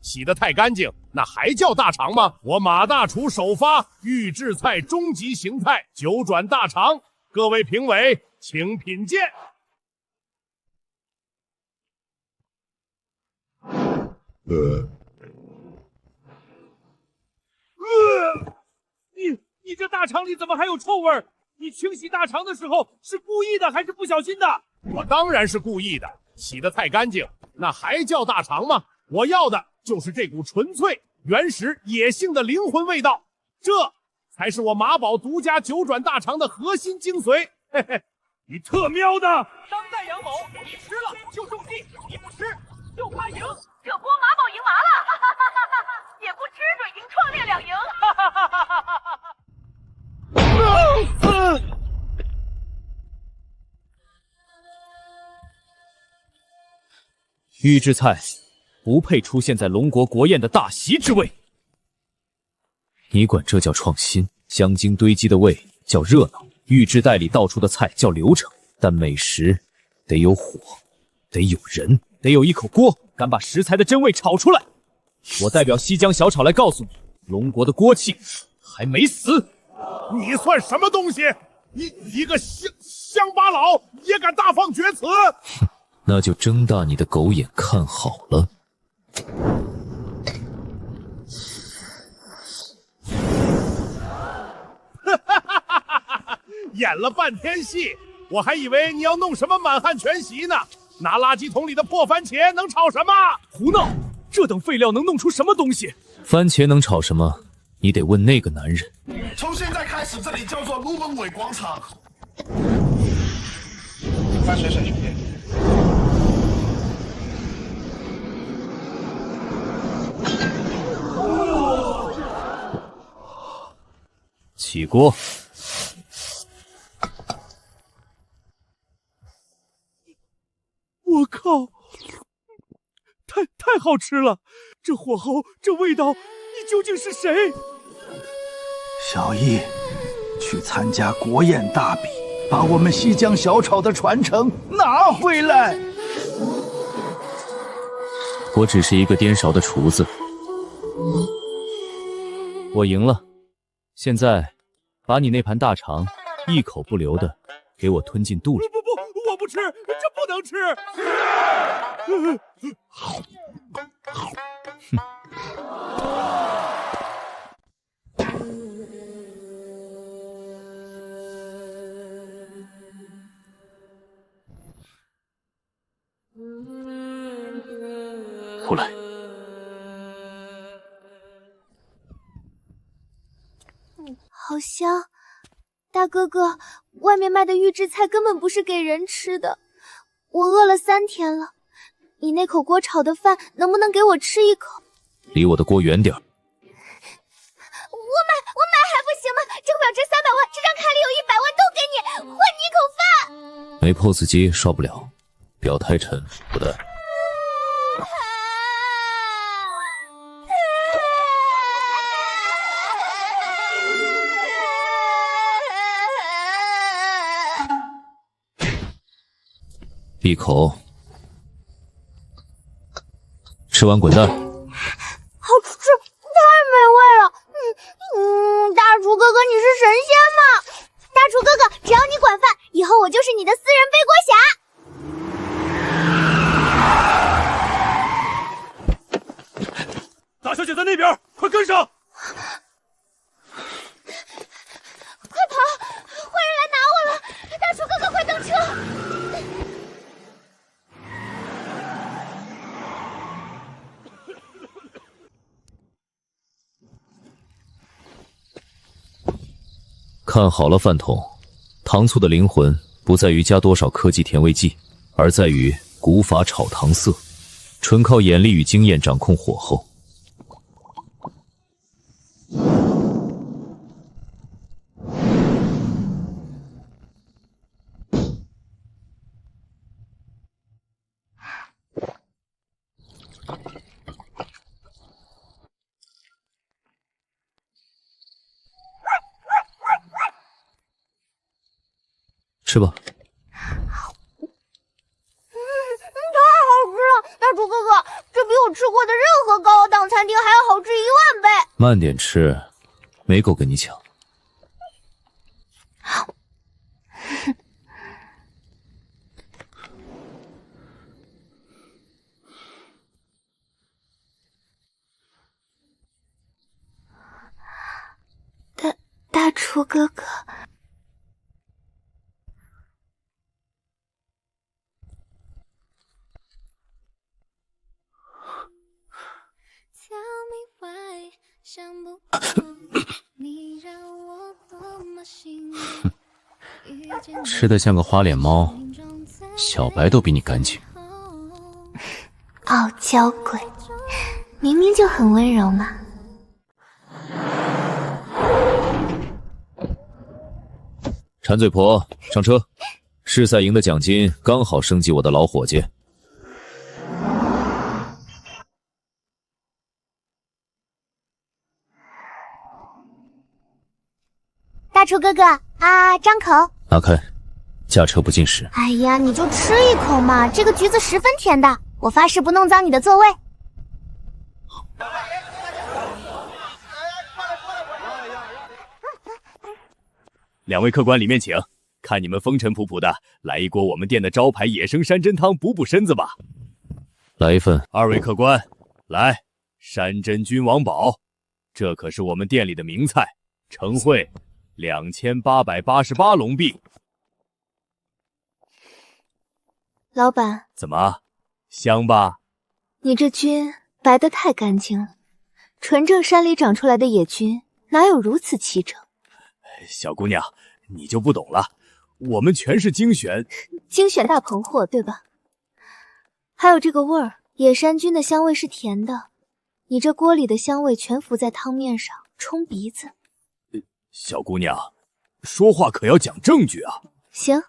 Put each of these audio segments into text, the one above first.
洗得太干净，那还叫大肠吗？我马大厨首发预制菜终极形态九转大肠，各位评委请品鉴。你这大肠里怎么还有臭味？你清洗大肠的时候是故意的还是不小心的？我当然是故意的，洗得太干净，那还叫大肠吗？我要的就是这股纯粹、原始、野性的灵魂味道，这才是我马宝独家九转大肠的核心精髓。嘿嘿，你特喵的！当代杨某，你吃了就中计，你不吃就怕赢。这波马宝赢麻了，哈哈哈哈哈！也不吃准赢创炼两赢，哈哈哈哈哈哈！预制菜不配出现在龙国国宴的大席之位。你管这叫创新？香精堆积的味叫热闹，预制袋里倒出的菜叫流程。但美食得有火，得有人，得有一口锅，敢把食材的真味炒出来。我代表西江小炒来告诉你，龙国的锅气还没死。你算什么东西？一个乡巴佬也敢大放厥词？那就睁大你的狗眼看好了。演了半天戏，我还以为你要弄什么满汉全席呢。拿垃圾桶里的破番茄能炒什么？胡闹！这等废料能弄出什么东西？番茄能炒什么？你得问那个男人。从现在开始，这里叫做卢本伟广场。番茄省兄弟。起锅。我靠，太好吃了！这火候，这味道，你究竟是谁？小易，去参加国宴大比，把我们西江小炒的传承拿回来。我只是一个颠勺的厨子，我赢了。现在，把你那盘大肠一口不留的给我吞进肚里。不，我不吃，这不能吃。过来。好香，大哥哥，外面卖的预制菜根本不是给人吃的，我饿了3天了，你那口锅炒的饭能不能给我吃一口？离我的锅远点。我买还不行吗？这个表值300万，这张卡里有100万都给你，换你一口饭。没 POS 机刷不了，表太沉，不带。闭口，吃完滚蛋。好吃，太美味了。大厨哥哥你是神仙吗？大厨哥哥，只要你管饭，以后我就是你的私人背锅侠。大小姐在那边，快跟上！快跑！坏人来拿我了！大厨哥哥，快登车！看好了，饭桶，糖醋的灵魂不在于加多少科技甜味剂，而在于古法炒糖色，纯靠眼力与经验掌控火候。吃吧。太好吃了，大厨哥哥，这比我吃过的任何高档慢点吃，没狗跟你抢。大厨哥哥，吃得像个花脸猫，小白都比你干净。傲娇鬼，明明就很温柔嘛。馋嘴婆，上车！试赛赢的奖金刚好升级我的老伙计。大厨哥哥啊，张口。拿开，驾车不进食。哎呀，你就吃一口嘛，这个橘子十分甜的，我发誓不弄脏你的座位。两位客官里面请，看你们风尘仆仆的，来一锅我们店的招牌野生山珍汤补补身子吧。来一份。二位客官，来山珍君王宝，这可是我们店里的名菜，盛会2888龙币。老板，怎么，香吧？你这菌白得太干净了，纯正山里长出来的野菌，哪有如此齐整？小姑娘，你就不懂了，我们全是精选大棚货，对吧？还有这个味儿，野山菌的香味是甜的，你这锅里的香味全浮在汤面上，冲鼻子。小姑娘，说话可要讲证据啊！行，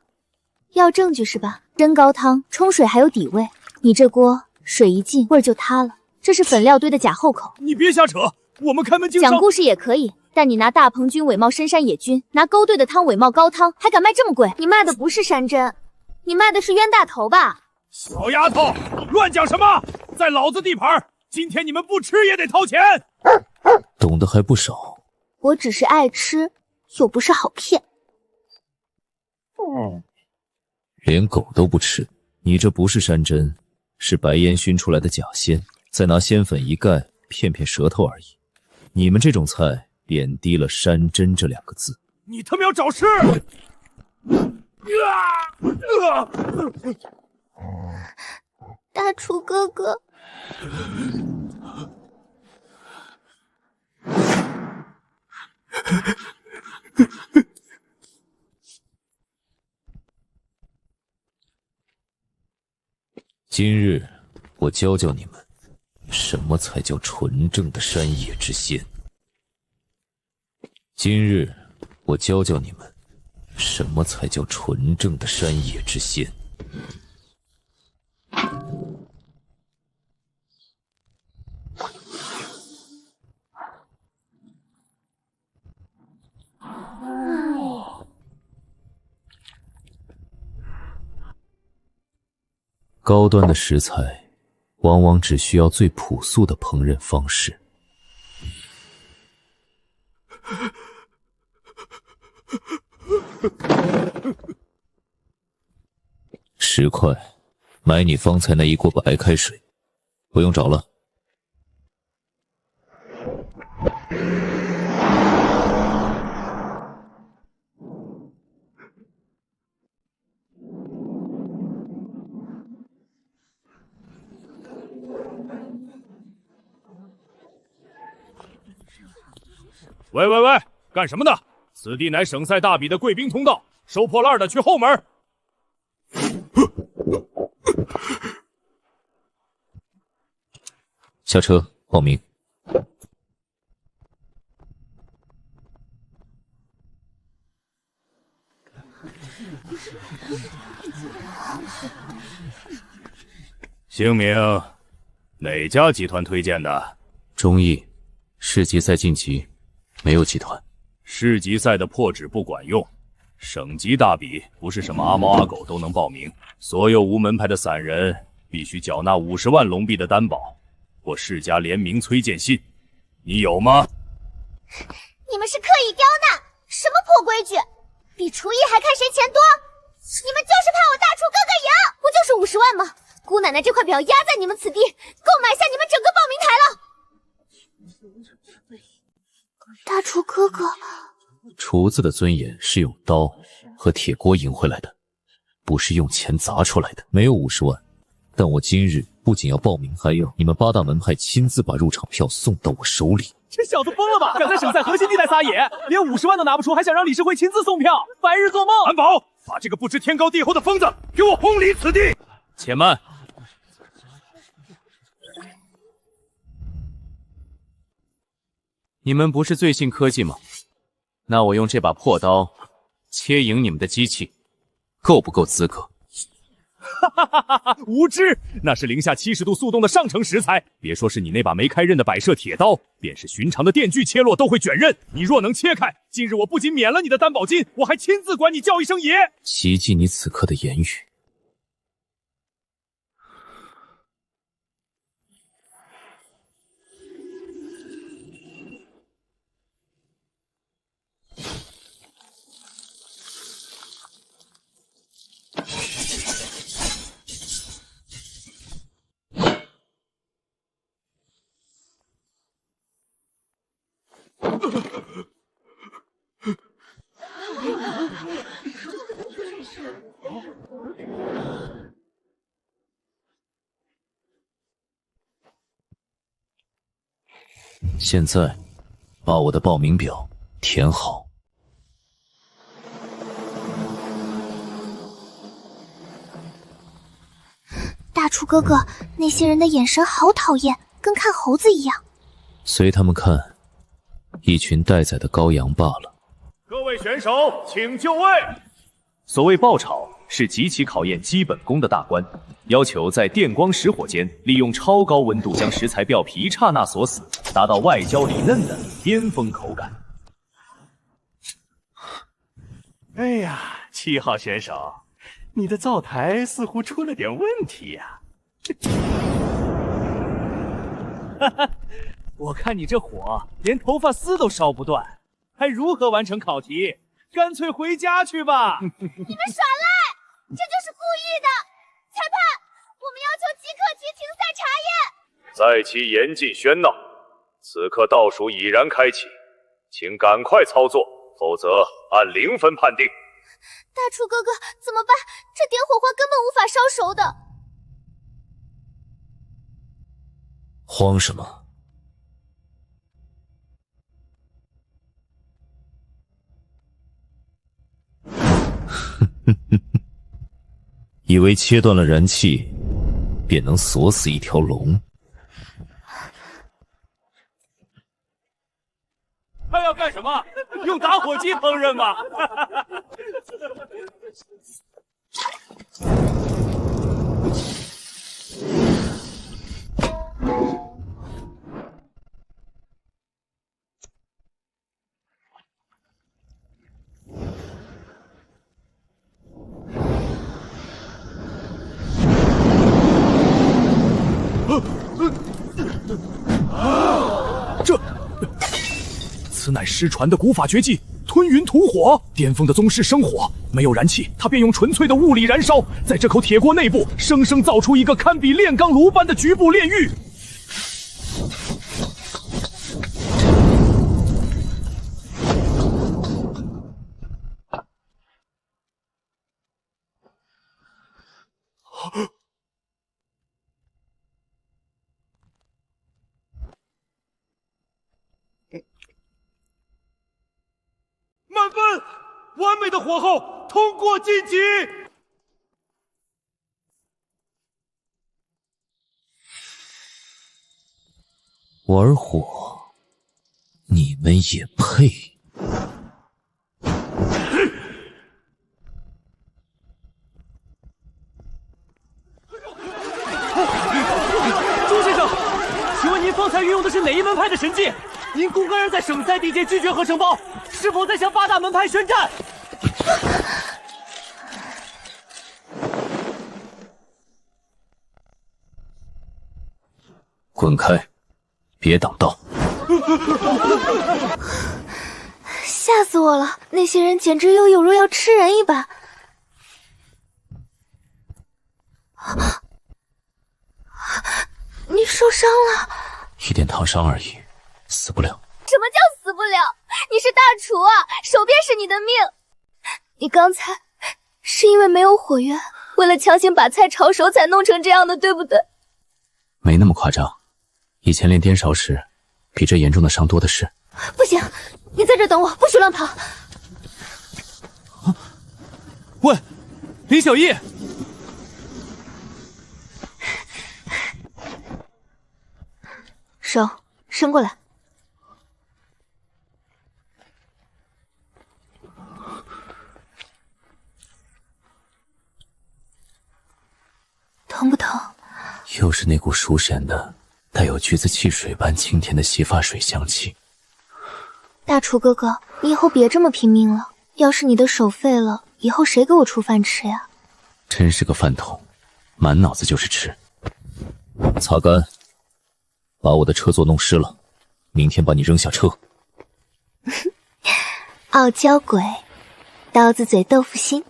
要证据是吧？真高汤冲水还有底味，你这锅水一进味儿就塌了，这是粉料堆的假后口。你别瞎扯，我们开门经商。讲故事也可以。但你拿大棚菌伪冒深山野菌，拿勾兑的汤伪冒高汤，还敢卖这么贵？你卖的不是山珍，你卖的是冤大头吧？小丫头，乱讲什么？在老子地盘，今天你们不吃也得掏钱。懂得还不少。我只是爱吃，又不是好骗。连狗都不吃，你这不是山珍，是白烟熏出来的假鲜，再拿鲜粉一盖，骗骗舌头而已。你们这种菜贬低了山珍这2个字。你他妈要找事！大厨哥哥，今日我教教你们，什么才叫纯正的山野之鲜。今日我教教你们，什么才叫纯正的山野之鲜。高端的食材往往只需要最朴素的烹饪方式。10块，买你方才那一锅白开水，不用找了。喂喂喂，干什么呢？此地乃省赛大比的贵宾通道，收破烂的去后门。下车报名。姓名，哪家集团推荐的？中意，市级赛晋级，没有集团。市级赛的破纸不管用，省级大比不是什么阿猫阿狗都能报名，所有无门派的散人必须缴纳50万龙币的担保，或世家联名催荐信。你有吗？你们是刻意刁难，什么破规矩？比厨艺还看谁钱多？你们就是怕我大厨哥哥赢，不就是50万吗？姑奶奶这块表压在你们此地，够买下你们整个报名台了。大厨哥哥，厨子的尊严是用刀和铁锅赢回来的，不是用钱砸出来的。没有50万，但我今日不仅要报名，还要你们8大门派亲自把入场票送到我手里。这小子疯了吧？敢在省赛核心地带撒野，连50万都拿不出，还想让理事会亲自送票，白日做梦！安保，把这个不知天高地厚的疯子给我轰离此地！且慢，你们不是最信科技吗？那我用这把破刀切赢你们的机器，够不够资格？无知，那是零下70度速冻的上乘食材。别说是你那把没开刃的摆设铁刀，便是寻常的电锯切落都会卷刃。你若能切开，今日我不仅免了你的担保金，我还亲自管你叫一声爷。袭击你此刻的言语。现在，把我的报名表填好。大厨哥哥，那些人的眼神好讨厌，跟看猴子一样。随他们看，一群待宰的羔羊罢了。各位选手，请就位。所谓爆炒，是极其考验基本功的大关，要求在电光石火间，利用超高温度将食材表皮一刹那锁死，达到外焦里嫩的巅峰口感。哎呀，7号选手，你的灶台似乎出了点问题呀。哈哈，我看你这火连头发丝都烧不断，还如何完成考题？干脆回家去吧！你们耍赖，这就是故意的！裁判，我们要求即刻即停赛查验。在其严禁喧闹，此刻倒数已然开启，请赶快操作，否则按0分判定。大厨哥哥，怎么办？这点火花根本无法烧熟的。慌什么？以为切断了燃气，便能锁死一条龙？还要干什么？用打火机烹饪吗？此乃失传的古法绝技吞云吐火，巅峰的宗师生火，没有燃气，他便用纯粹的物理燃烧，在这口铁锅内部生生造出一个堪比炼钢炉般的局部炼狱。满分，完美的火候，通过晋级。玩火，你们也配？朱先生，请问您方才运用的是哪一门派的神技？您公开在省赛地界拒绝合成包，是否在向8大门派宣战？滚开，别挡道！吓死我了！那些人简直有如要吃人一般。你受伤了？一点烫伤而已，死不了。什么叫死不了？你是大厨啊，手便是你的命。你刚才是因为没有火源，为了强行把菜炒熟才弄成这样的，对不对？没那么夸张，以前练颠勺时，比这严重的伤多的是。不行，你在这等我，不许乱跑。喂，林小艺，手伸过来。疼不疼？又是那股熟咸的、带有橘子汽水般清甜的洗发水香气。大厨哥哥，你以后别这么拼命了。要是你的手废了，以后谁给我出饭吃呀？真是个饭桶，满脑子就是吃。擦干，把我的车座弄湿了，明天把你扔下车。傲娇鬼，刀子嘴豆腐心。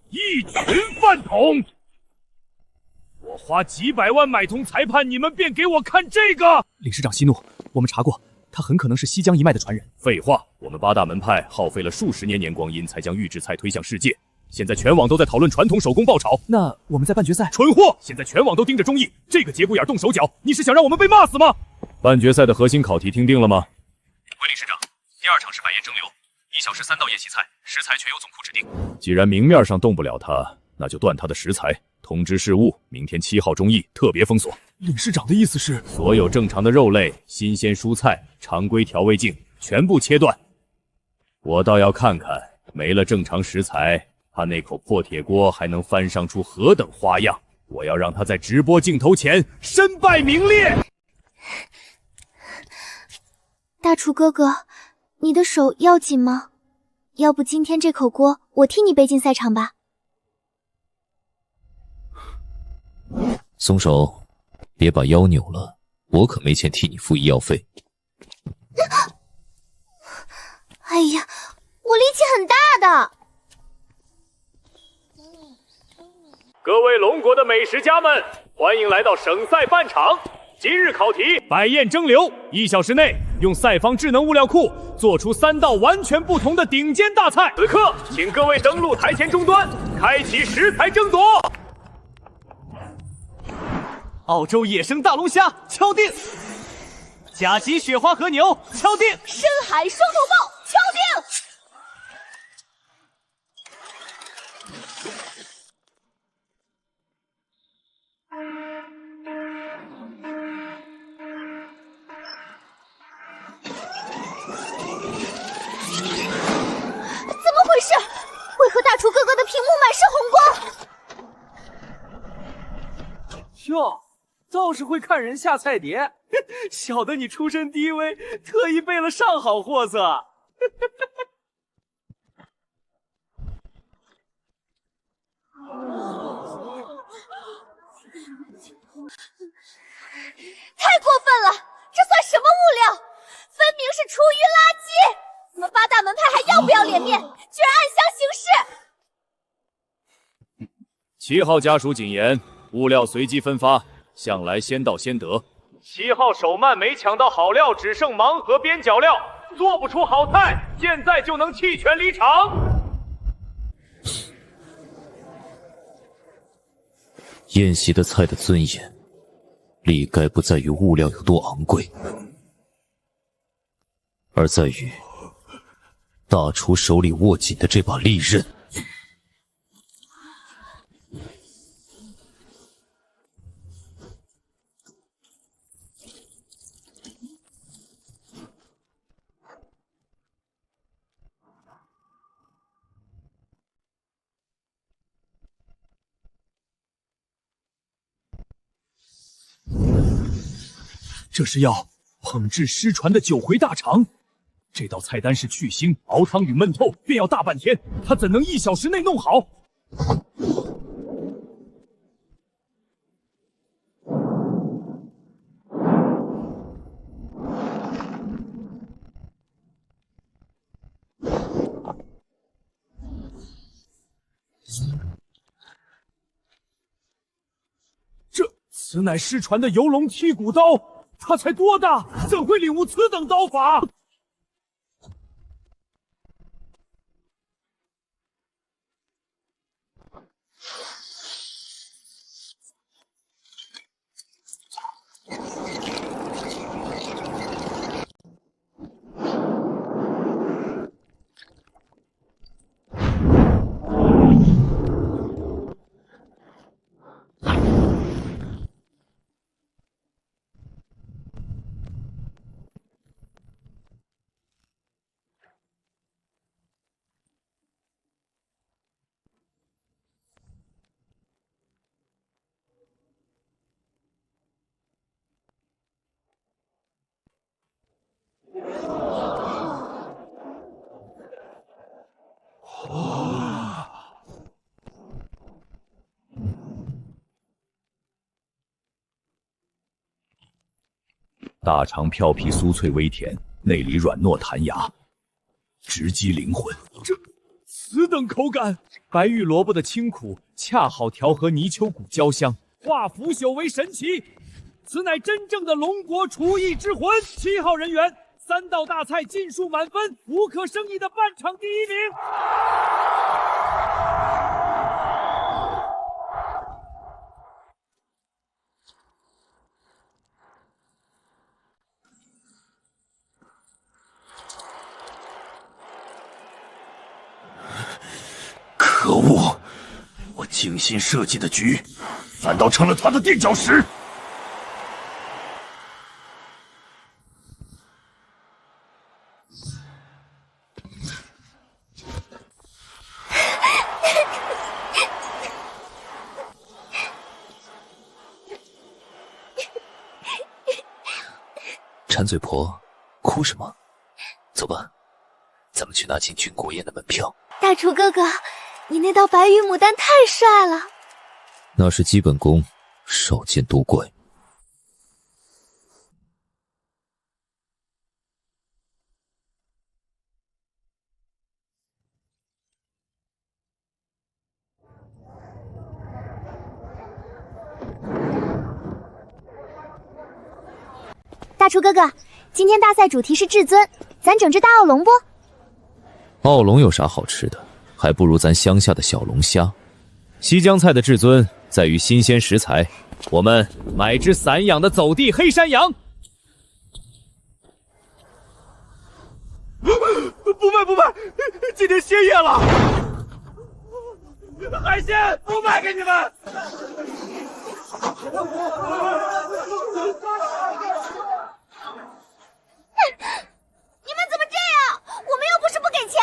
一群饭桶！我花几百万买通裁判，你们便给我看这个？理事长息怒，我们查过，他很可能是西江一脉的传人。废话，我们八大门派耗费了数十年光阴，才将预制菜推向世界。现在全网都在讨论传统手工爆炒，那我们在半决赛？蠢货！现在全网都盯着综艺，这个节骨眼动手脚，你是想让我们被骂死吗？半决赛的核心考题听定了吗？回理事长，第2场是百宴蒸馏，1小时3道宴席菜，食材全由总库指定。既然明面上动不了他，那就断他的食材。通知事务，明天7号中议特别封锁。理事长的意思是，所有正常的肉类、新鲜蔬菜、常规调味镜全部切断。我倒要看看，没了正常食材，他那口破铁锅还能翻上出何等花样！我要让他在直播镜头前身败名裂。大厨哥哥，你的手要紧吗？要不今天这口锅我替你背进赛场吧。松手，别把腰扭了，我可没钱替你付医药费。哎呀，我力气很大的。各位龙国的美食家们，欢迎来到省赛半场。今日考题：百宴蒸馏，1小时内用赛方智能物料库做出3道完全不同的顶尖大菜。此刻，请各位登录台前终端，开启食材争夺。澳洲野生大龙虾敲定，甲级雪花和牛敲定，深海双头豹敲定。怎么回事？为何大厨哥哥的屏幕满是红光？哟，倒是会看人下菜碟，晓得你出身低微，特意备了上好货色。太过分了！这算什么物料？分明是厨余垃圾！你们八大门派还要不要脸面？居然暗箱行事！7号家属谨言，物料随机分发，向来先到先得。7号手慢没抢到好料，只剩盲盒边角料，做不出好菜，现在就能弃权离场。宴席的菜的尊严，理该不在于物料有多昂贵，而在于大厨手里握紧的这把利刃。这是要捧制失传的9回大肠。这道菜单是去腥、熬汤与焖透，便要大半天，他怎能1小时内弄好？此乃失传的游龙剔骨刀，他才多大，怎会领悟此等刀法？大肠飘皮酥脆微甜，内里软糯弹牙，直击灵魂。此等口感，白玉萝卜的清苦恰好调和泥鳅骨焦香，化腐朽为神奇。此乃真正的龙国厨艺之魂。7号人员，3道大菜尽数满分，无可胜议的半场第1名。可恶！我精心设计的局，反倒成了他的垫脚石。馋嘴婆，哭什么？走吧，咱们去拿进军国宴的门票。大厨哥哥，你那道白玉牡丹太帅了。那是基本功，少见多怪。大厨哥哥，今天大赛主题是至尊，咱整只大奥龙不？奥龙有啥好吃的？还不如咱乡下的小龙虾。西江菜的至尊在于新鲜食材，我们买只散养的走地黑山羊。不卖，今天歇业了，海鲜不卖给你们。你们怎么这样？我们又不是不给钱。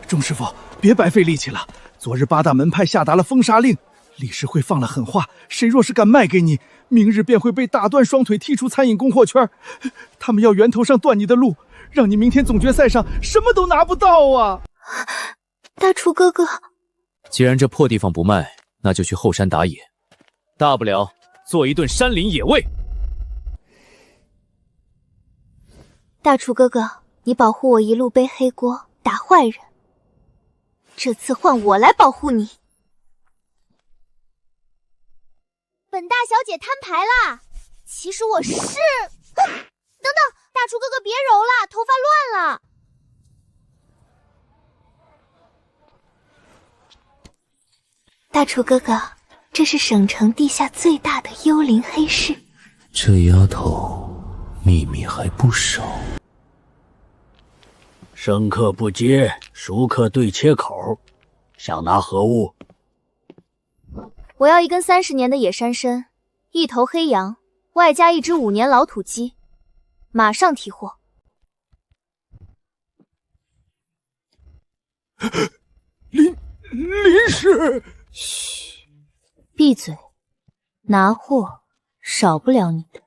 钟师傅，别白费力气了。昨日8大门派下达了封杀令，理事会放了狠话，谁若是敢卖给你，明日便会被打断双腿，踢出餐饮供货圈。他们要源头上断你的路，让你明天总决赛上什么都拿不到啊！大厨哥哥，既然这破地方不卖，那就去后山打野，大不了做一顿山林野味。大厨哥哥，你保护我一路背黑锅打坏人，这次换我来保护你。本大小姐摊牌啦！其实我是……等等，大厨哥哥别揉了，头发乱了。大厨哥哥，这是省城地下最大的幽灵黑市。这丫头秘密还不少。生客不接，熟客对切口。想拿何物？我要一根30年的野山参，1头黑羊，外加1只5年老土鸡，马上提货。林氏，嘘，闭嘴，拿货少不了你的。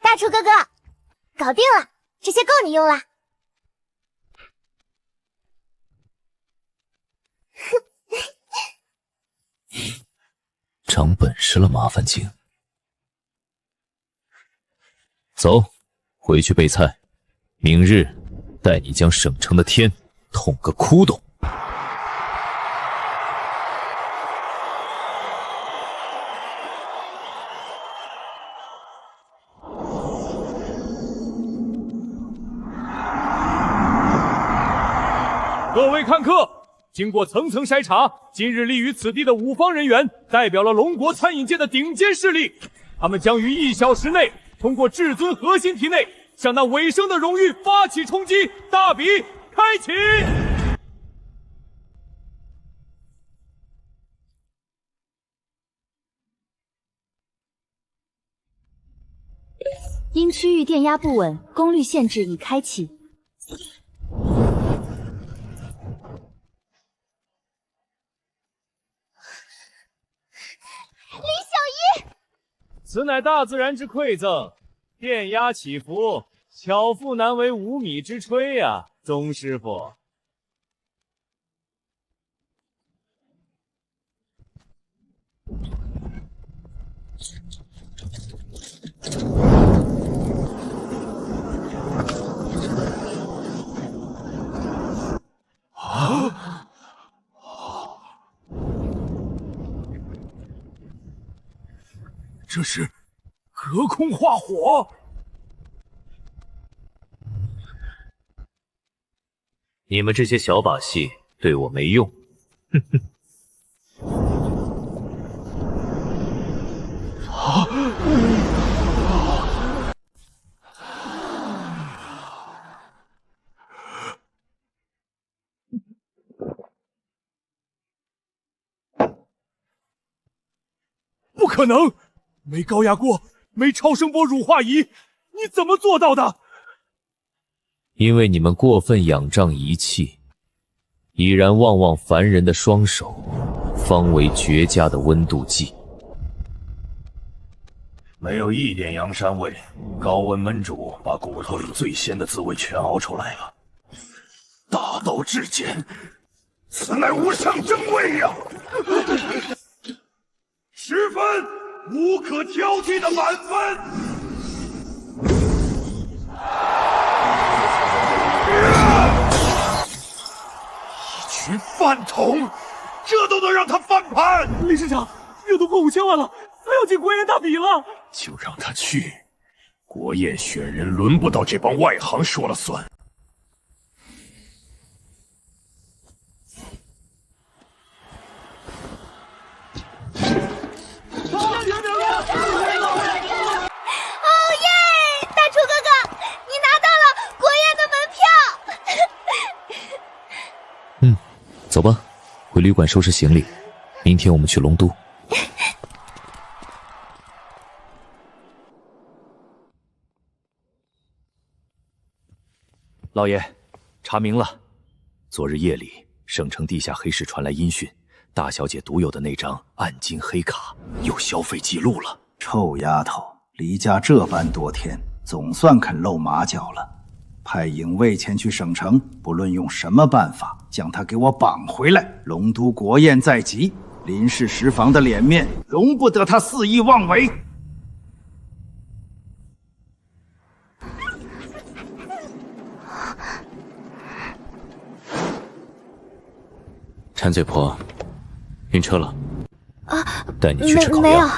大厨哥哥，搞定了，这些够你用了。长本事了，麻烦精。走，回去备菜，明日带你将省城的天捅个窟窿。各位看客，经过层层筛查，今日立于此地的5方人员代表了龙国餐饮界的顶尖势力，他们将于1小时内通过至尊核心体内向那尾声的荣誉发起冲击，大比开启。因区域电压不稳，功率限制已开启。李小一，此乃大自然之馈赠，电压起伏，巧妇难为无米之炊呀，宗师傅。这是隔空化火。你们这些小把戏对我没用，哼哼。不可能！没高压锅，没超声波乳化仪，你怎么做到的？因为你们过分仰仗仪器，已然望望凡人的双手，方为绝佳的温度计。没有一点阳山味，高温焖煮把骨头里最鲜的滋味全熬出来了。大道至简，此乃无上真味呀！10分，无可挑剔的满分。一群饭桶，这都能让他翻盘？李市长，热度破5000万了，他要进国宴大比了。就让他去，国宴选人轮不到这帮外行说了算。走吧，回旅馆收拾行李，明天我们去龙都。老爷，查明了，昨日夜里省城地下黑市传来音讯，大小姐独有的那张暗金黑卡有消费记录了。臭丫头，离家这般多天，总算肯露马脚了。派影卫前去省城，不论用什么办法，将他给我绑回来。龙都国宴在即，林氏食坊的脸面容不得他肆意妄为。馋嘴婆，晕车了？啊，带你去吃烤鸭。没有，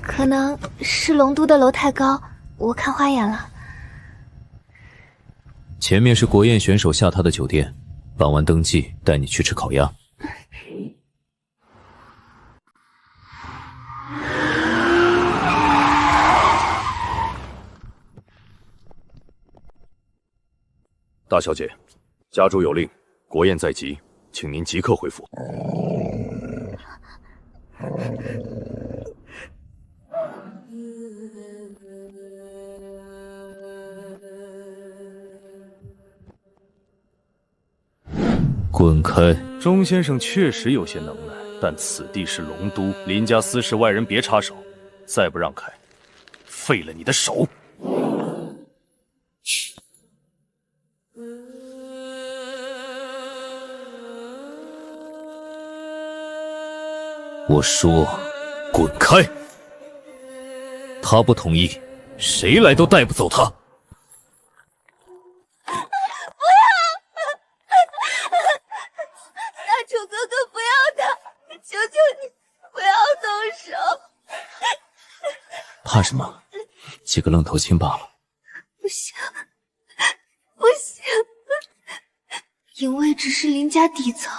可能是龙都的楼太高，我看花眼了。前面是国宴选手下榻的酒店，办完登记带你去吃烤鸭。大小姐，家主有令，国宴在即，请您即刻回府。滚开！钟先生确实有些能耐，但此地是龙都，林家私事外人别插手，再不让开，废了你的手！我说，滚开！他不同意，谁来都带不走他。不要！大楚哥哥，不要他！求求你，不要动手！怕什么？几个愣头青罢了。不行，不行！营卫只是林家底层，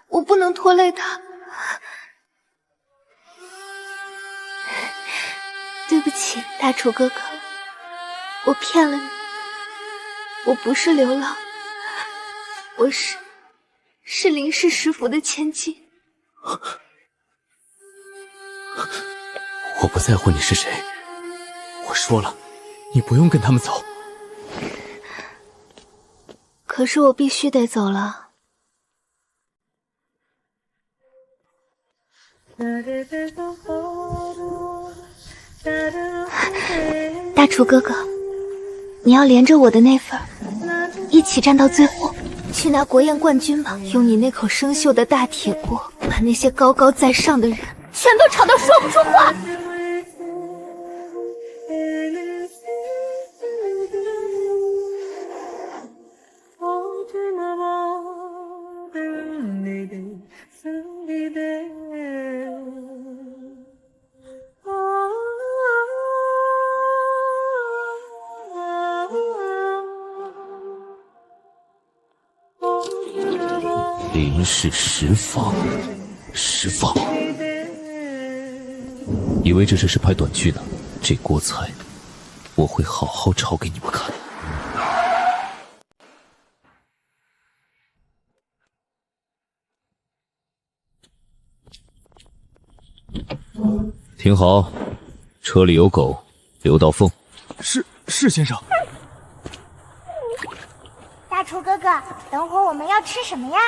我不能拖累他。对不起，大楚哥哥，我骗了你，我不是流浪，我是林氏食府的千金。我不在乎你是谁，我说了，你不用跟他们走。可是我必须得走了。大楚哥哥，你要连着我的那份，一起战到最后，去拿国宴冠军吧！用你那口生锈的大铁锅，把那些高高在上的人全都吵到说不出话。林氏食坊，以为这只是拍短剧呢？这锅菜，我会好好炒给你们看。听好，车里有狗，刘道凤。是先生。大厨哥哥，等会儿我们要吃什么呀？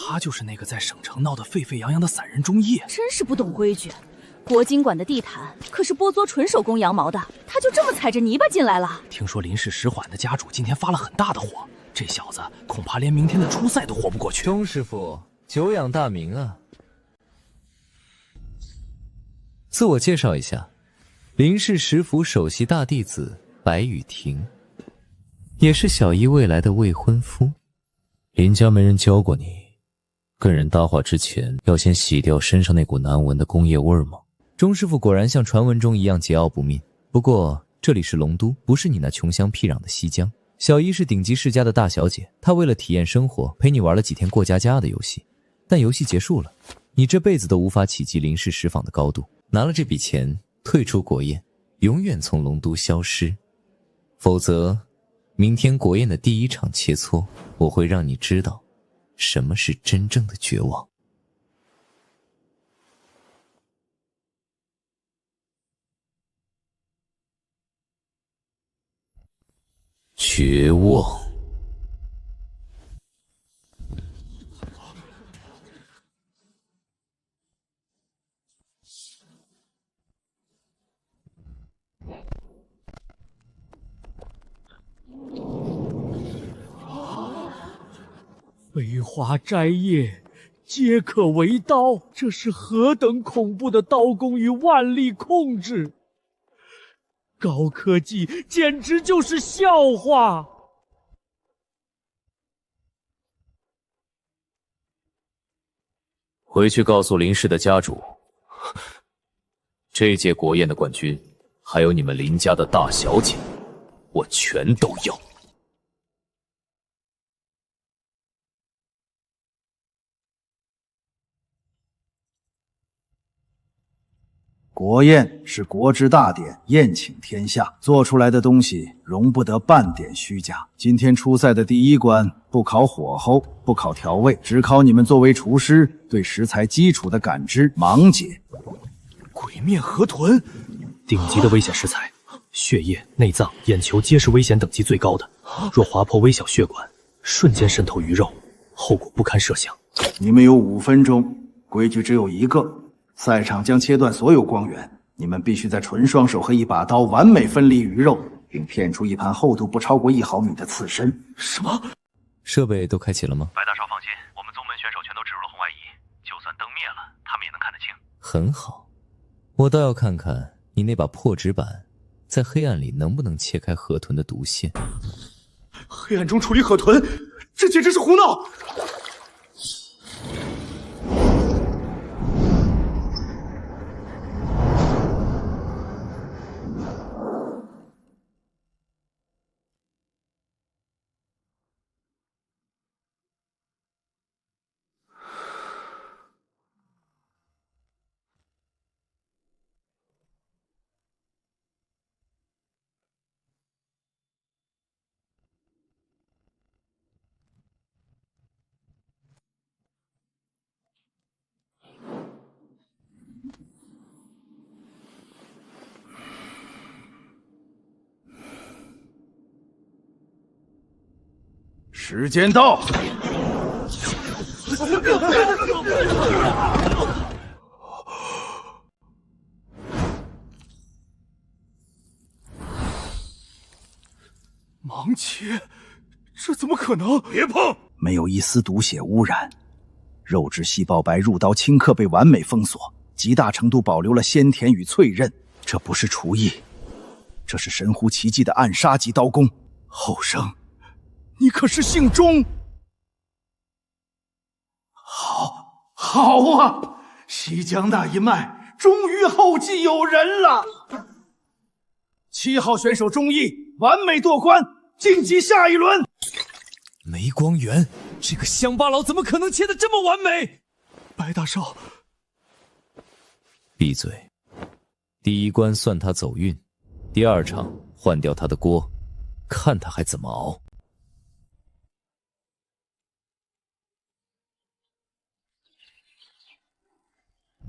他就是那个在省城闹得沸沸扬扬的散人中叶，真是不懂规矩。国经馆的地毯可是波作纯手工羊毛的，他就这么踩着泥巴进来了。听说林氏食缓的家主今天发了很大的火，这小子恐怕连明天的初赛都活不过去。钟师傅久仰大名啊！自我介绍一下，林氏食府首席大弟子白雨婷，也是小姨未来的未婚夫。林家没人教过你，跟人搭话之前要先洗掉身上那股难闻的工业味儿吗？钟师傅果然像传闻中一样桀骜不驯。不过这里是龙都，不是你那穷乡僻壤的西疆。小姨是顶级世家的大小姐，她为了体验生活，陪你玩了几天过家家的游戏。但游戏结束了，你这辈子都无法企及林氏食坊的高度。拿了这笔钱，退出国宴，永远从龙都消失。否则，明天国宴的第一场切磋，我会让你知道什么是真正的绝望。绝望。飞花摘叶，皆可为刀，这是何等恐怖的刀工与万力控制！高科技简直就是笑话！回去告诉林氏的家主，这届国宴的冠军，还有你们林家的大小姐，我全都要。国宴是国之大典，宴请天下，做出来的东西容不得半点虚假。今天初赛的第一关，不考火候，不考调味，只考你们作为厨师对食材基础的感知、盲解。鬼面河豚，顶级的危险食材，血液、内脏、眼球皆是危险等级最高的。若划破微小血管，瞬间渗透鱼肉，后果不堪设想。你们有5分钟，规矩只有一个。赛场将切断所有光源，你们必须在纯双手和一把刀完美分离鱼肉，并片出一盘厚度不超过1毫米的刺身。什么？设备都开启了吗？白大少放心，我们宗门选手全都植入了红外仪，就算灯灭了，他们也能看得清。很好，我倒要看看你那把破纸板在黑暗里能不能切开河豚的毒线。黑暗中处理河豚，这简直是胡闹！时间到！盲切，这怎么可能？别碰！没有一丝毒血污染，肉质细胞白入刀顷刻被完美封锁，极大程度保留了鲜甜与脆韧。这不是厨艺，这是神乎其技的暗杀级刀工。后生，你可是姓钟？好啊！西江那一脉终于后继有人了。7号选手钟毅完美夺冠，晋级下一轮。没光源，这个乡巴佬怎么可能切得这么完美？白大少，闭嘴！第一关算他走运，第2场换掉他的锅，看他还怎么熬。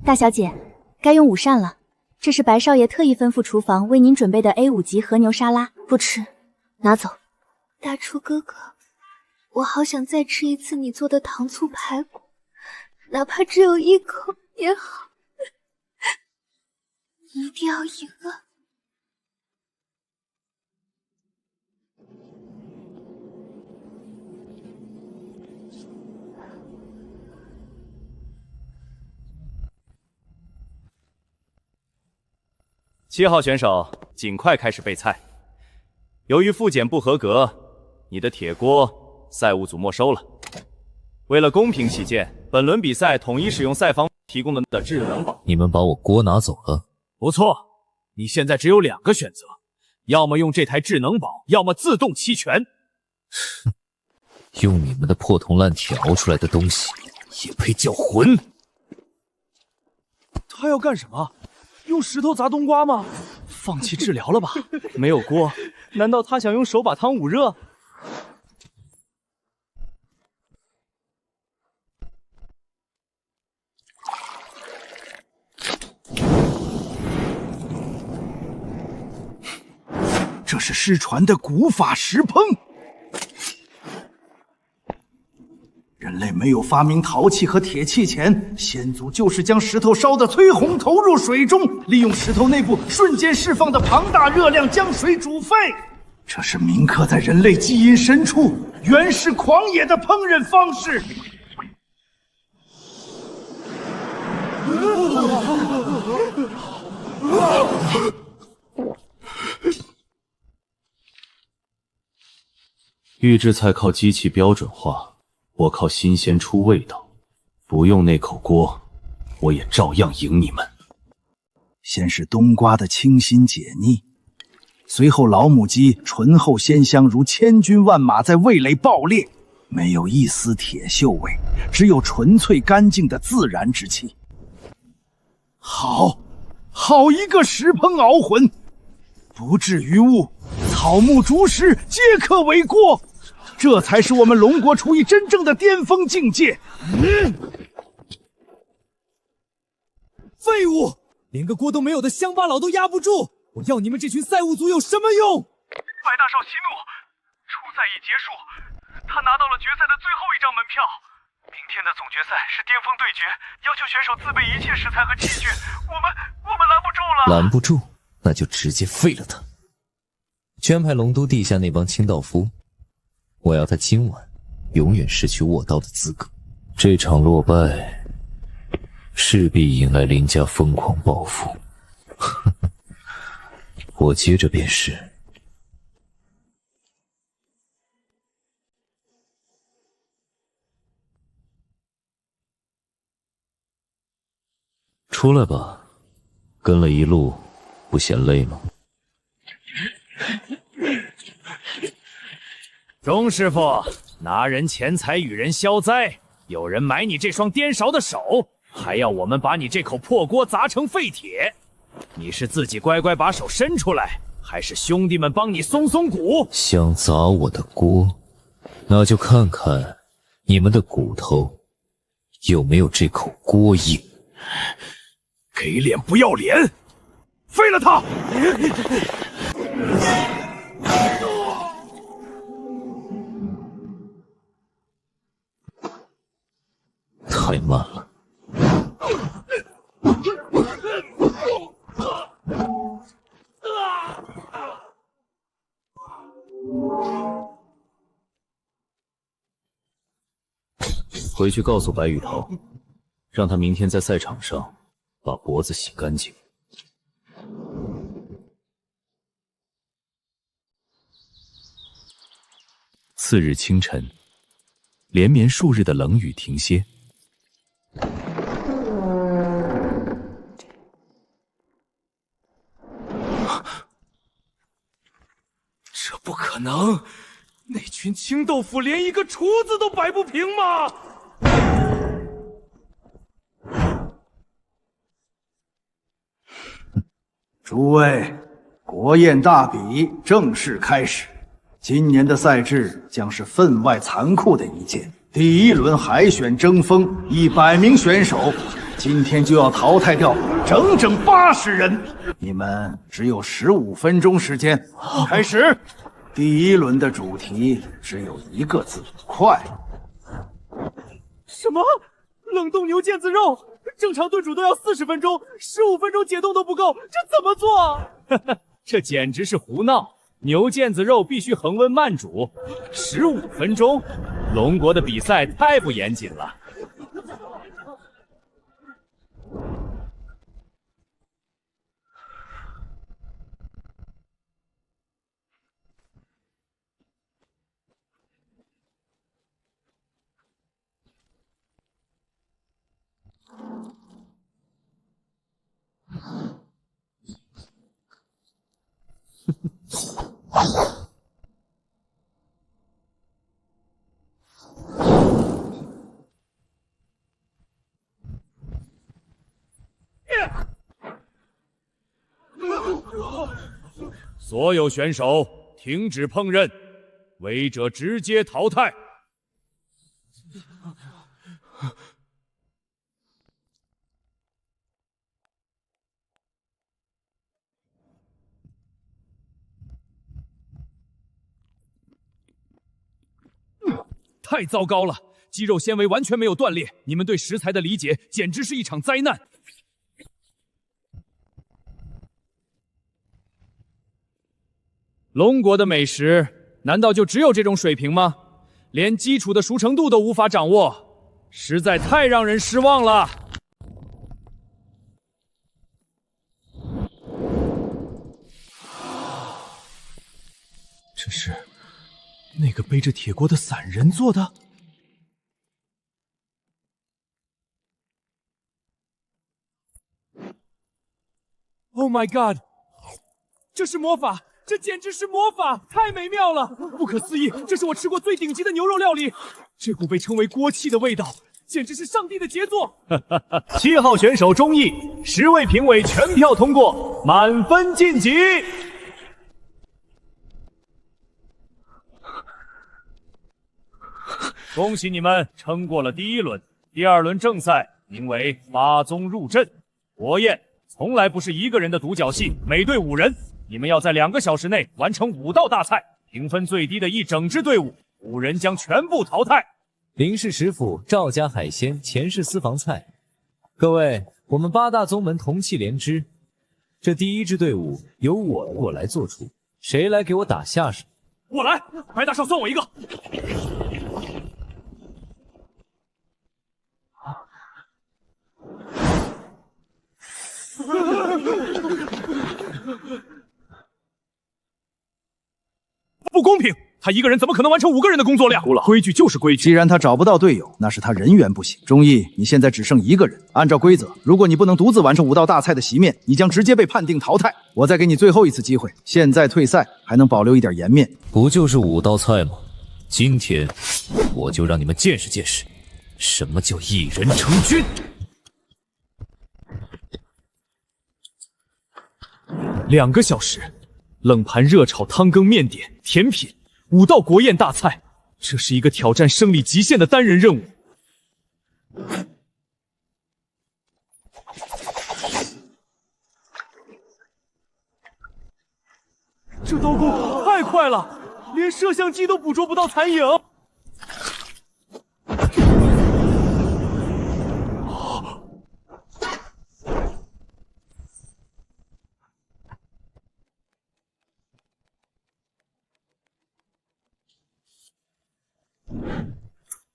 大小姐，该用午膳了。这是白少爷特意吩咐厨房为您准备的 A5级和牛沙拉，不吃，拿走。大厨哥哥，我好想再吃一次你做的糖醋排骨，哪怕只有1口也好。你一定要赢啊！7号选手，尽快开始备菜。由于复检不合格，你的铁锅赛务组没收了。为了公平起见，本轮比赛统一使用赛方提供的智能宝。你们把我锅拿走了？不错，你现在只有2个选择，要么用这台智能宝，要么自动弃权。用你们的破铜烂铁熬出来的东西，也配叫魂？他要干什么？用石头砸冬瓜吗？放弃治疗了吧？没有锅，难道他想用手把汤捂热？这是失传的古法石烹。人类没有发明陶器和铁器前，先祖就是将石头烧得璀红，投入水中，利用石头内部瞬间释放的庞大热量将水煮沸。这是铭刻在人类基因深处、原始狂野的烹饪方式。预制菜靠机器标准化，我靠新鲜出味道。不用那口锅，我也照样赢你们。先是冬瓜的清新解腻，随后老母鸡醇厚鲜香如千军万马在味蕾爆裂，没有一丝铁锈味，只有纯粹干净的自然之气。好一个石烹熬魂！不置于物，草木竹石皆可为锅，这才是我们龙国厨艺真正的巅峰境界。废物，连个锅都没有的乡巴佬都压不住，我要你们这群赛务组有什么用？白大少息怒，初赛已结束，他拿到了决赛的最后1张门票，天的总决赛是巅峰对决，要求选手自备一切食材和器具，我们拦不住了。拦不住，那就直接废了他。全派龙都地下那帮清道夫，我要他今晚永远失去握刀的资格。这场落败，势必引来林家疯狂报复。我接着便是。出来吧，跟了一路，不嫌累吗？钟师傅，拿人钱财与人消灾，有人买你这双颠勺的手，还要我们把你这口破锅砸成废铁。你是自己乖乖把手伸出来，还是兄弟们帮你松松骨？想砸我的锅，那就看看你们的骨头有没有这口锅硬。给脸不要脸，废了他！太慢了。回去告诉白羽桃，让他明天在赛场上把脖子洗干净。次日清晨，连绵数日的冷雨停歇。这不可能！那群清豆腐连一个厨子都摆不平吗？诸位，国宴大比正式开始。今年的赛制将是分外残酷的一届。第一轮海选争锋，100名选手，今天就要淘汰掉整整80人。你们只有15分钟时间，开始。第一轮的主题只有一个字：快。什么？冷冻牛腱子肉？正常炖煮都要40分钟，15分钟解冻都不够，这怎么做？这简直是胡闹！牛腱子肉必须恒温慢煮，15分钟。龙国的比赛太不严谨了。所有选手停止烹饪，违者直接淘汰。太糟糕了，肌肉纤维完全没有断裂，你们对食材的理解简直是一场灾难。龙国的美食难道就只有这种水平吗？连基础的熟成度都无法掌握，实在太让人失望了。这是那个背着铁锅的散人做的。Oh my god！ 这是魔法！这简直是魔法，太美妙了！不可思议，这是我吃过最顶级的牛肉料理。这股被称为锅气的味道，简直是上帝的杰作。7号选手钟毅，10位评委全票通过，满分晋级。恭喜你们撑过了第一轮。第二轮正赛名为八宗入阵。国宴从来不是一个人的独角戏，每队5人。你们要在2个小时内完成5道大菜，评分最低的一整支队伍5人将全部淘汰。林氏食府赵家海鲜，钱氏私房菜。各位，我们8大宗门同气连枝，这第一支队伍由我来做主，谁来给我打下手？我来，白大少算我一个。不公平！他一个人怎么可能完成5个人的工作量？规矩就是规矩。既然他找不到队友，那是他人缘不行。钟毅，你现在只剩1个人。按照规则，如果你不能独自完成5道大菜的席面，你将直接被判定淘汰。我再给你最后一次机会，现在退赛还能保留一点颜面。不就是5道菜吗？今天我就让你们见识见识，什么叫一人成军。2个小时，冷盘热炒汤羹面点甜品，5道国宴大菜，这是一个挑战生理极限的单人任务。这刀工太快了，连摄像机都捕捉不到残影。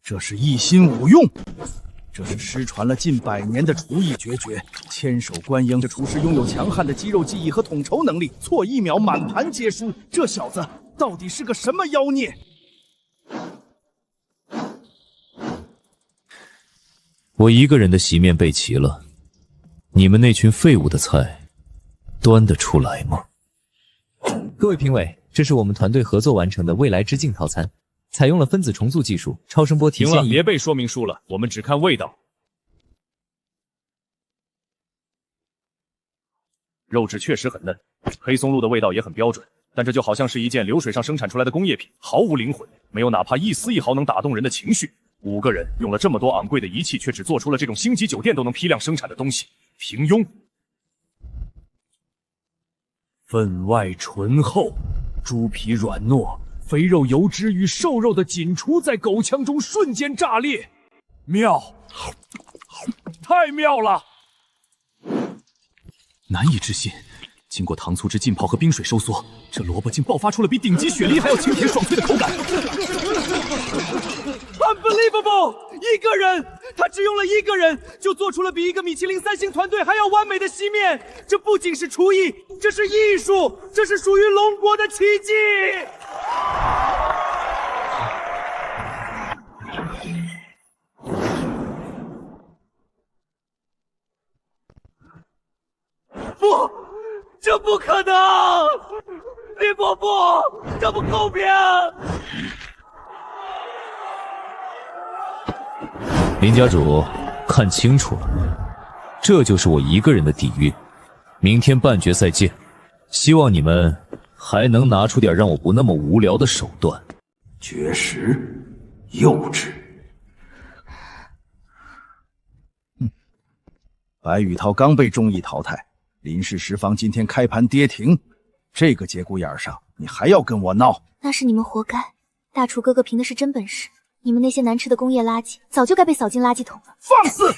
这是一心五用，这是失传了近100年的厨艺绝学。千手观音，这厨师拥有强悍的肌肉记忆和统筹能力，错1秒满盘皆输。这小子到底是个什么妖孽？我一个人的席面备齐了，你们那群废物的菜端得出来吗？各位评委，这是我们团队合作完成的未来之境套餐。采用了分子重塑技术，超声波提行了，鲜仪。别背说明书了，我们只看味道。肉质确实很嫩，黑松露的味道也很标准，但这就好像是一件流水上生产出来的工业品，毫无灵魂，没有哪怕一丝一毫能打动人的情绪。5个人用了这么多昂贵的仪器，却只做出了这种星级酒店都能批量生产的东西，平庸。分外醇厚，猪皮软糯。肥肉油脂与瘦肉的紧簇在狗腔中瞬间炸裂，妙，太妙了！难以置信，经过糖醋汁浸泡和冰水收缩，这萝卜竟爆发出了比顶级雪梨还要清甜爽脆的口感。Unbelievable！ 一个人，他只用了1个人，就做出了比一个米其林3星团队还要完美的席面。这不仅是厨艺，这是艺术，这是属于龙国的奇迹。不，这不可能！林伯父，这不公平！林家主，看清楚了，这就是我一个人的底蕴。明天半决赛见，希望你们还能拿出点让我不那么无聊的手段。绝食，幼稚。白羽涛刚被钟毅淘汰，林氏食坊今天开盘跌停，这个节骨眼上你还要跟我闹？那是你们活该。大厨哥哥凭的是真本事，你们那些难吃的工业垃圾早就该被扫进垃圾桶了。放肆！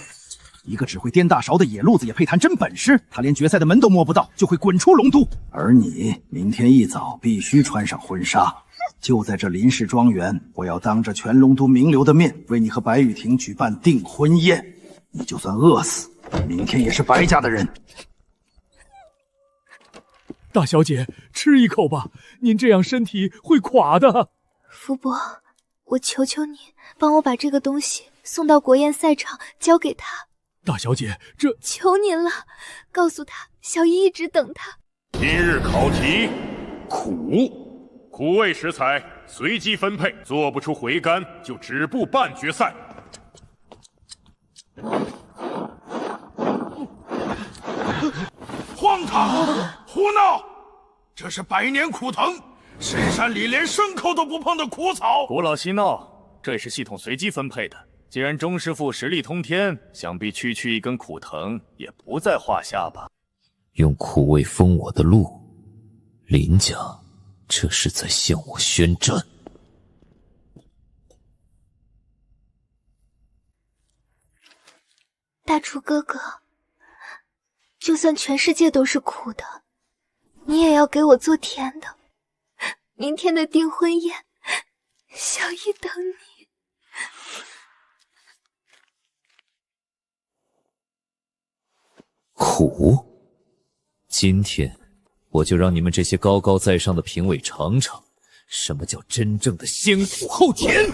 一个只会颠大勺的野路子也配谈真本事？他连决赛的门都摸不到，就会滚出龙都。而你明天一早必须穿上婚纱，就在这林氏庄园，我要当着全龙都名流的面为你和白雨婷举办订婚宴。你就算饿死，明天也是白家的人。大小姐，吃一口吧，您这样身体会垮的。福伯，我求求你，帮我把这个东西送到国宴赛场，交给他。大小姐，这……求您了，告诉他，小姨一直等他。今日考题：苦味食材随机分配，做不出回甘就止步半决赛。荒唐！胡闹！这是百年苦藤，深山里连牲口都不碰的苦草。古老嬉闹，这也是系统随机分配的。既然钟师傅实力通天，想必区区一根苦藤也不在话下吧？用苦味封我的路，林家这是在向我宣战。大厨哥哥，就算全世界都是苦的，你也要给我做甜的。明天的订婚宴，小姨等你。苦？今天我就让你们这些高高在上的评委尝尝，什么叫真正的先苦后甜。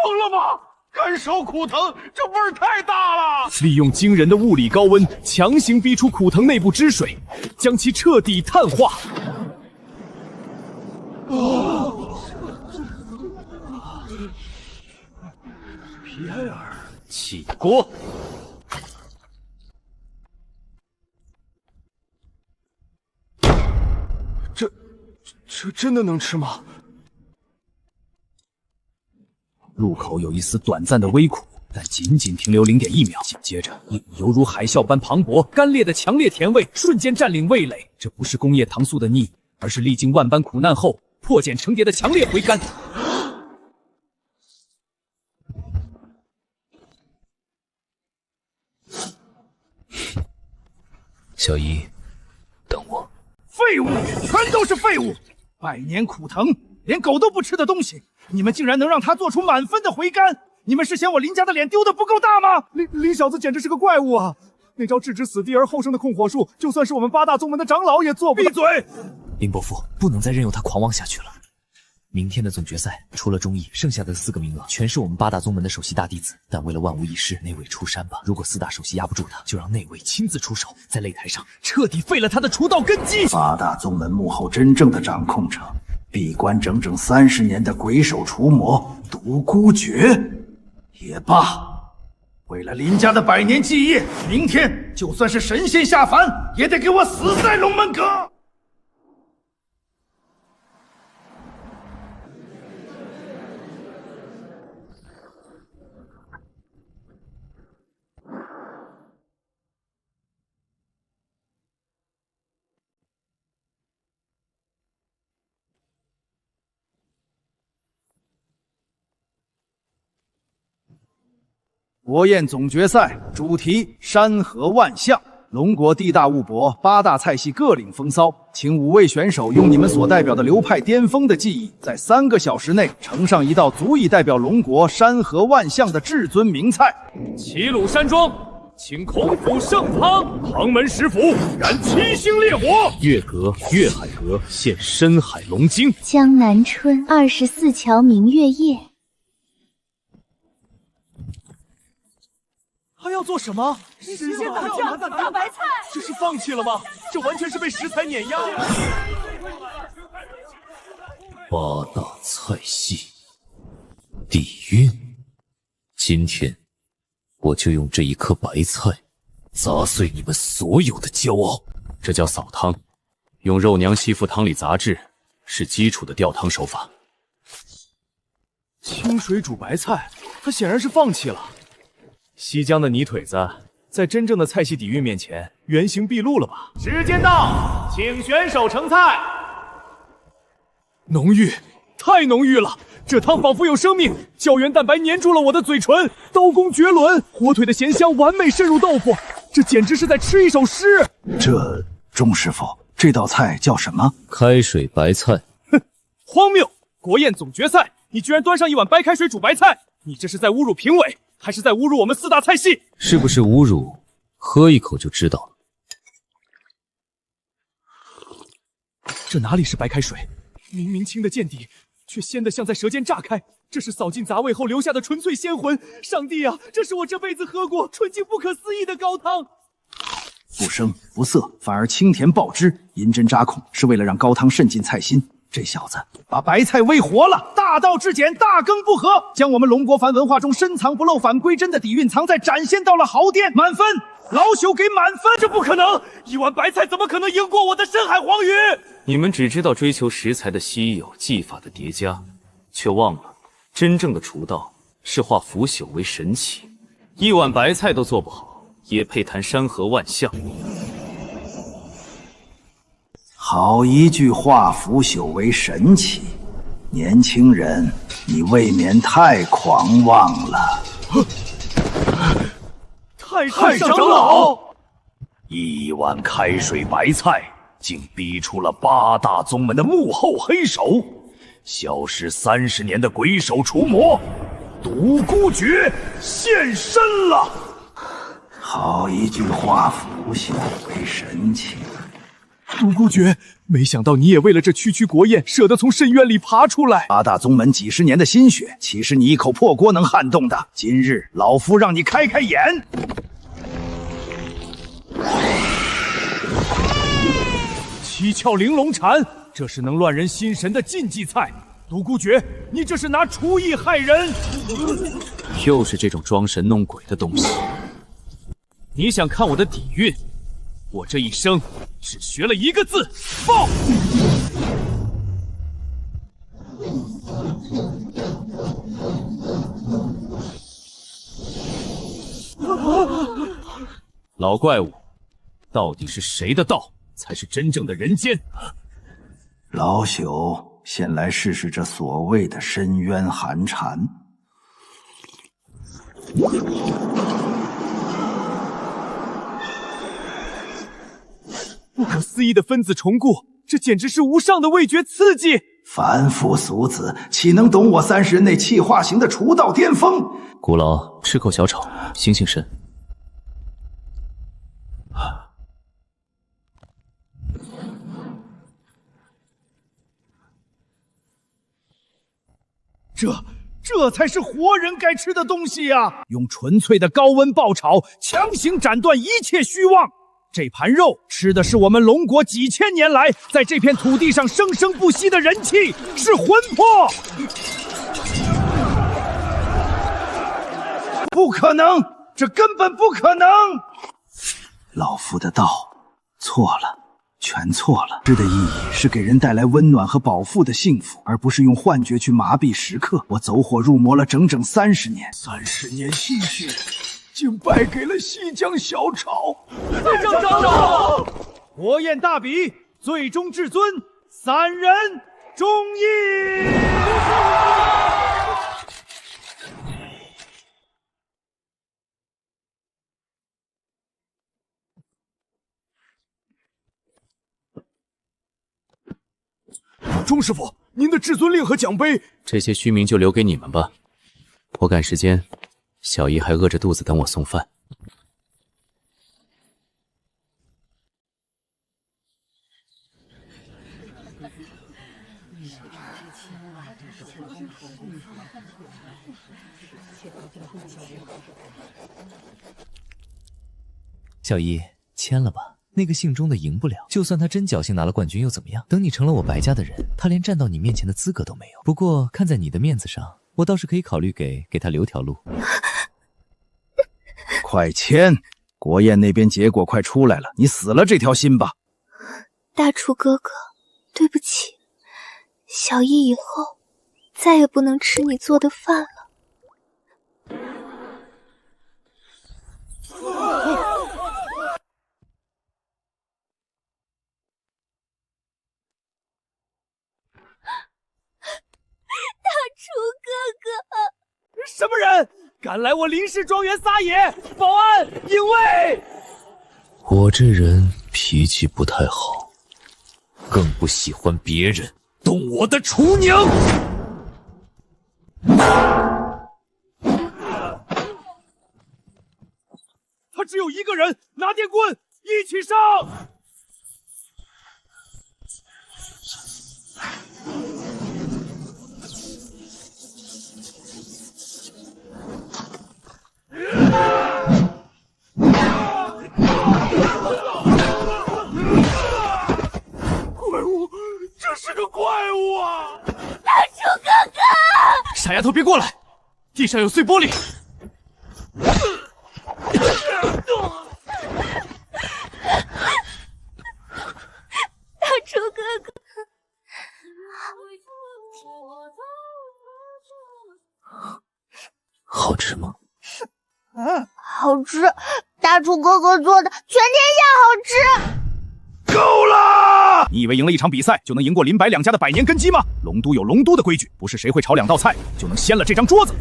疯了吗？干烧苦藤，这味儿太大了！利用惊人的物理高温，强行逼出苦藤内部汁水，将其彻底碳化。皮埃尔，起锅。这真的能吃吗？入口有一丝短暂的微苦，但仅仅停留0.1秒，紧接着一股犹如海啸般磅礴、干裂的强烈甜味瞬间占领味蕾。这不是工业糖素的腻，而是历经万般苦难后破茧成蝶的强烈回甘。小姨，等我。废物，全都是废物！百年苦藤，连狗都不吃的东西，你们竟然能让它做出满分的回甘？你们是嫌我林家的脸丢得不够大吗？林小子简直是个怪物啊！那招置之死地而后生的控火术，就算是我们8大宗门的长老也做不到。闭嘴！林伯父，不能再任由他狂妄下去了。明天的总决赛，除了钟毅，剩下的4个名额全是我们8大宗门的首席大弟子。但为了万无一失，那位出山吧。如果4大首席压不住他，就让那位亲自出手，在擂台上彻底废了他的出道根基。8大宗门幕后真正的掌控者，闭关整整30年的鬼手除魔独孤绝，也罢。为了林家的100年基业，明天就算是神仙下凡，也得给我死在龙门阁！国宴总决赛主题：山河万象。龙国地大物博，8大菜系各领风骚，请5位选手用你们所代表的流派巅峰的技艺，在3个小时内呈上一道足以代表龙国山河万象的至尊名菜。齐鲁山庄，请孔府盛汤，唐门食府燃7星烈火，月阁月海阁现深海龙精，江南春24桥明月夜。还要做什么？先打酱大白菜，这是放弃了吗？这完全是被食材碾压。8大菜系，底蕴。今天我就用这一颗白菜，砸碎你们所有的骄傲。这叫扫汤，用肉娘吸附汤里杂质，是基础的吊汤手法。清水煮白菜，他显然是放弃了。西江的泥腿子，在真正的菜系底蕴面前，原形毕露了吧？时间到，请选手盛菜。浓郁，太浓郁了！这汤仿佛有生命，胶原蛋白粘住了我的嘴唇，刀工绝伦，火腿的咸香完美渗入豆腐，这简直是在吃一首诗。这，钟师傅，这道菜叫什么？开水白菜。哼，荒谬！国宴总决赛，你居然端上一碗白开水煮白菜，你这是在侮辱评委，还是在侮辱我们4大菜系？是不是侮辱？喝一口就知道了。这哪里是白开水？明明清的见底，却鲜得像在舌尖炸开。这是扫尽杂味后留下的纯粹鲜魂。上帝啊，这是我这辈子喝过纯净不可思议的高汤。不生不涩，反而清甜爆汁，银针扎孔，是为了让高汤渗进菜心。这小子把白菜喂活了，大道至简，大羹不合，将我们龙国凡文化中深藏不露、返归真的底蕴藏在展现到了豪巅，满分，老朽给满分。这不可能，一碗白菜怎么可能赢过我的深海黄鱼？你们只知道追求食材的稀有、技法的叠加，却忘了真正的厨道是化腐朽为神奇。一碗白菜都做不好，也配谈山河万象？好一句化腐朽为神奇，年轻人，你未免太狂妄了。太上长老，1碗开水白菜，竟逼出了8大宗门的幕后黑手，消失30年的鬼手除魔，独孤绝现身了。好一句化腐朽为神奇。独孤绝，没想到你也为了这区区国宴，舍得从深渊里爬出来。8大宗门几10年的心血，岂是你一口破锅能撼动的？今日老夫让你开开眼。七窍玲珑蝉，这是能乱人心神的禁忌菜。独孤绝，你这是拿厨艺害人！又是这种装神弄鬼的东西。你想看我的底蕴？我这一生只学了1个字：爆！老怪物，到底是谁的道才是真正的人间？老朽先来试试这所谓的深渊寒蝉。不可思议的分子重构，这简直是无上的味觉刺激！凡夫俗子岂能懂我30人内气化型的厨道巅峰？古老吃口小炒，醒醒神。这才是活人该吃的东西呀！用纯粹的高温爆炒，强行斩断一切虚妄。这盘肉吃的是我们龙国几千年来在这片土地上生生不息的人气，是魂魄。不可能，这根本不可能！老夫的道错了，全错了。吃的意义是给人带来温暖和饱腹的幸福，而不是用幻觉去麻痹食客。我走火入魔了整整30年，30年心血，竟败给了西江小炒。太上长老，国宴大比，最终至尊，3人忠义。钟师傅，您的至尊令和奖杯，这些虚名就留给你们吧。我赶时间，小姨还饿着肚子等我送饭。小姨，签了吧。那个姓钟的赢不了，就算他真侥幸拿了冠军又怎么样？等你成了我白家的人，他连站到你面前的资格都没有。不过看在你的面子上，我倒是可以考虑给他留条路。快签！国宴那边结果快出来了，你死了这条心吧。大厨哥哥，对不起，小姨以后再也不能吃你做的饭了。大厨哥哥，什么人敢来我林氏庄园撒野？保安，隐卫！我这人脾气不太好，更不喜欢别人动我的厨娘。他只有一个人，拿电棍，一起上！怪物，这是个怪物啊！大厨哥哥，傻丫头，别过来，地上有碎玻璃。大厨哥哥，好吃吗？好吃，大厨哥哥做的全天下好吃。够了！你以为赢了一场比赛就能赢过林白两家的100年根基吗？龙都有龙都的规矩，不是谁会炒2道菜就能掀了这张桌子。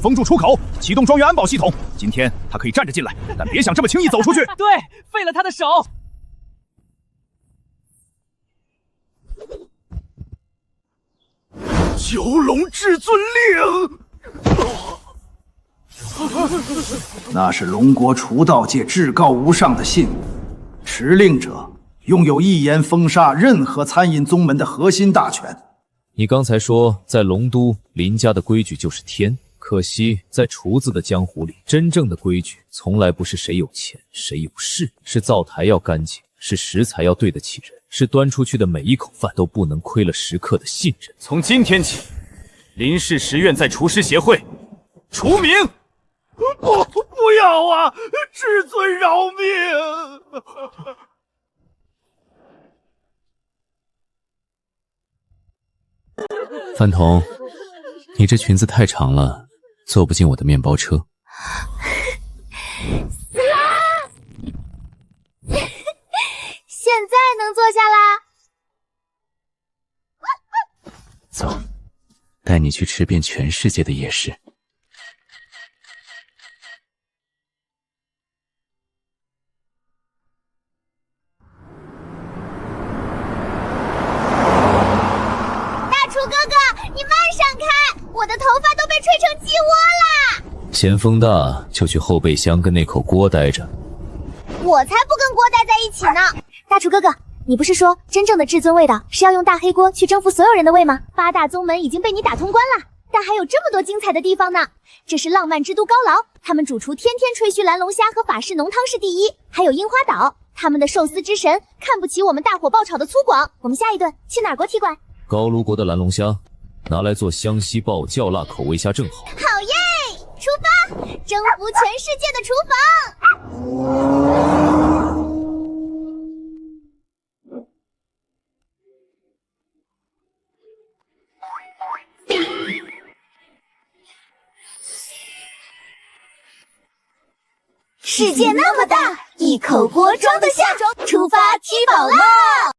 封住出口，启动庄园安保系统。今天他可以站着进来，但别想这么轻易走出去。对，废了他的手。九龙至尊令。那是龙国除道界至高无上的信物，持令者拥有一言封杀任何餐饮宗门的核心大权。你刚才说在龙都林家的规矩就是天，可惜在厨子的江湖里，真正的规矩从来不是谁有钱谁有势，是灶台要干净，是食材要对得起人，是端出去的每一口饭都不能亏了食客的信任。从今天起，林氏10院在厨师协会除名。不要啊！至尊饶命！范童，你这裙子太长了，坐不进我的面包车。死啦！现在能坐下啦？走，带你去吃遍全世界的夜市。我的头发都被吹成鸡窝啦！嫌风大就去后备箱跟那口锅待着。我才不跟锅待在一起呢！大厨哥哥，你不是说真正的至尊味道是要用大黑锅去征服所有人的胃吗？8大宗门已经被你打通关了，但还有这么多精彩的地方呢！这是浪漫之都高劳，他们主厨天天吹嘘蓝龙虾和法式浓汤是第一，还有樱花岛，他们的寿司之神看不起我们大火爆炒的粗犷。我们下一顿去哪儿国体馆？高卢国的蓝龙虾。拿来做湘西爆较辣口味虾正好。好耶！出发，征服全世界的厨房！世界那么大，一口锅装得下，出发吃饱啦！